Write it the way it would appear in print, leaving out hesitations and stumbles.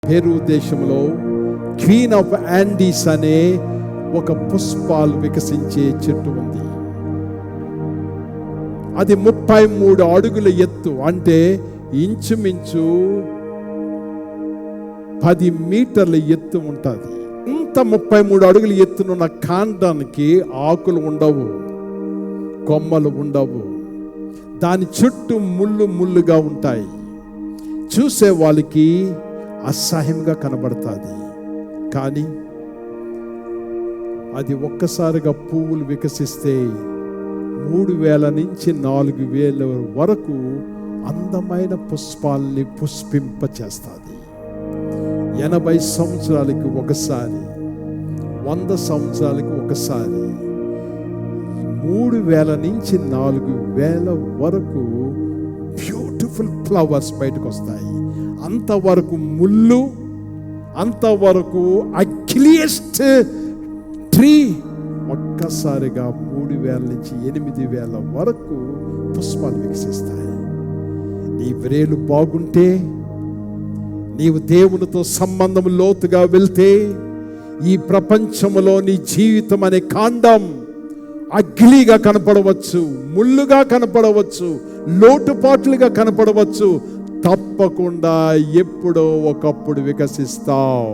Peru దేశంలో queen of యాండీస్ అనే ఒక పుష్పాలు వికసించే చెట్టు ఉంది. అది 33 అడుగుల ఎత్తు, అంటే ఇంచుమించు 10 మీటర్ల ఎత్తు ఉంటుంది. ఇంత 33 అడుగుల ఎత్తునున్న కాండానికి ఆకులు ఉండవు, కొమ్మలు ఉండవు. దాని చుట్టూ ముళ్ళుగా ఉంటాయి. చూసే వాళ్ళకి అసహ్యంగా కనబడుతుంది. కానీ అది ఒక్కసారిగా పువ్వులు వికసిస్తే 3000 నుంచి 4000 వరకు అందమైన పుష్పాలని పుష్పింపచేస్తుంది. 80 సంవత్సరాలకి ఒకసారి, 100 సంవత్సరాలకి ఒకసారి 3000 నుంచి 4000 వరకు బ్యూటిఫుల్ ఫ్లవర్స్ బయటకు వస్తాయి. అంతవరకు ముళ్ళు, అంతవరకు అగ్లియెస్ట్ ట్రీ ఒక్కసారిగా 3000 నుంచి 8000 వరకు పుష్పాలు వికసిస్తాయి. నీ వ్రేలు బాగుంటే, నీవు దేవునితో సంబంధం లోతుగా వెళ్తే, ఈ ప్రపంచంలో నీ జీవితం అనే కాండం అగ్లీగా కనపడవచ్చు, ముళ్ళుగా కనపడవచ్చు, లోటుపాట్లుగా కనపడవచ్చు. తప్పకుండా ఎప్పుడో ఒకప్పుడు వికసిస్తావు.